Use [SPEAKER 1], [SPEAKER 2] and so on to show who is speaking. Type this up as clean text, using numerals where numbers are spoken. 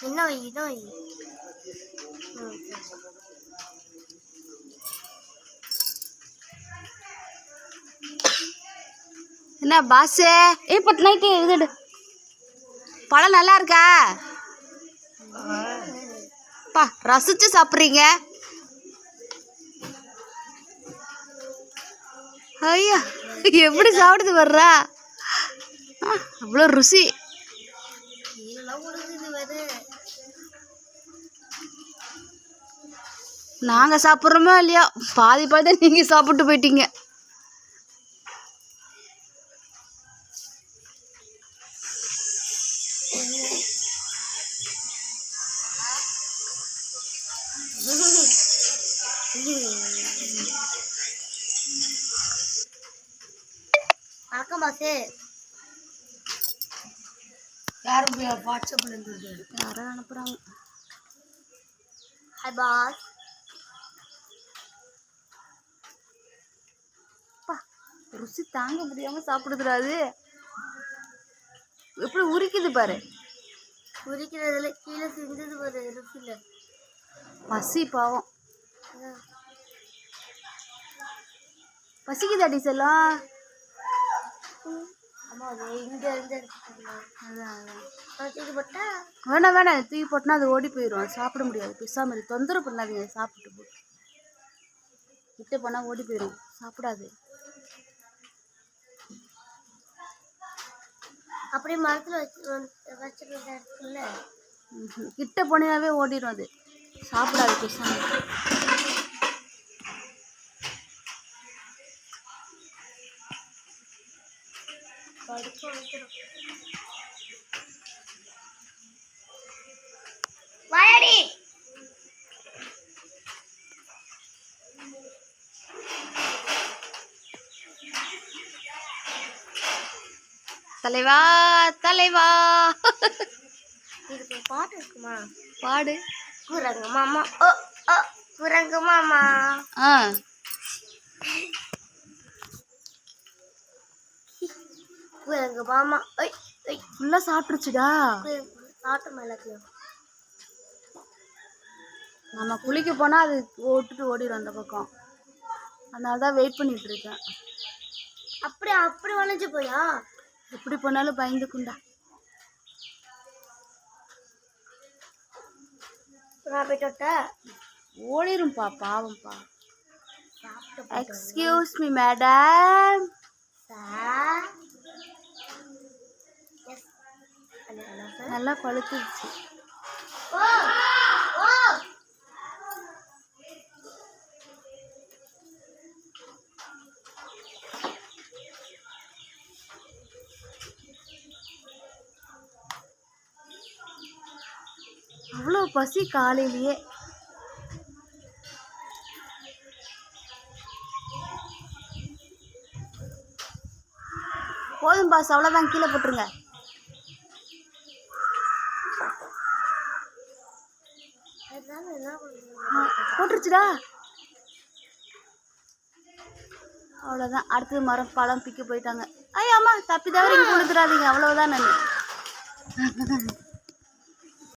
[SPEAKER 1] என்ன என்ன பாஸ் இப்போ நைட்டு இது பழம் நல்லா இருக்கா? பா ரசிச்சு சாப்பிட்றீங்க. ஐயா எப்படி சாப்பிடுது வர்றா? அவ்வளோ ருசி. நாங்கள் சாப்பிட்றோமோ இல்லையோ பாதி பாதி நீங்கள் சாப்பிட்டு போயிட்டீங்க. வணக்கம் பாசே. யாரும் வாட்ஸ்அப்ல இருந்து யாரும் அனுப்புறாங்க. Hi boss. ருசி தாங்க முடியாம சாப்பிடுதுடாது. எப்படி உரிக்குது பாரு. உரிக்கிறதுல கீழே சிந்தது பாரு ருசியில. பசி பாவம். பசிக்குதாடி செல்லம்? வேணாம் வேணாம் தூக்கி போட்டனா அது ஓடி போயிடும். அது சாப்பிட முடியாது. பிசாம தொந்தரவு பண்ணாதீங்க. சாப்பிட்டு போட்டு கிட்ட போனால் ஓடி போயிடும். சாப்பிடாது. அப்படியே மரத்தில் வச்சுருக்குல்ல கிட்ட போனாவே ஓடிடும். அது சாப்பிடாது. பிசாம வாயாடி. தலைவா தலைவா. இதுக்கு பாட்டு இருக்குமா? பாடு. குரங்கு மாமா ஓ ஓ குரங்கு மாமா. குரங்கு மாமா ஃபுல்லாக சாப்பிட்ருச்சுடா. சாப்பிட்டு எல்லாத்தையும் நம்ம குளிக்க போனால் அது விட்டுட்டு ஓடிடும் அந்த பக்கம். அதனால தான் வெயிட் பண்ணிட்டு இருக்கேன். அப்படி அப்படி வளைஞ்சு போயா? எப்படி போனாலும் பயந்துக்குண்டா. ஓடிரும்பா பாவம்பா. Excuse me madam. நல்லா பழுத்துருச்சு. அவ்வளோ பசி காலையிலேயே. போதும் பாஸ் அவ்வளோதான். கீழே போட்டுருங்க. போட்டுருச்சுடா. அவ்வளோதான். அடுத்தது மரம் பழம் பிக்க போயிட்டாங்க. ஐயா அம்மா தப்பி தவிர இங்கே கொடுத்துடாதீங்க. அவ்வளோதான். நான்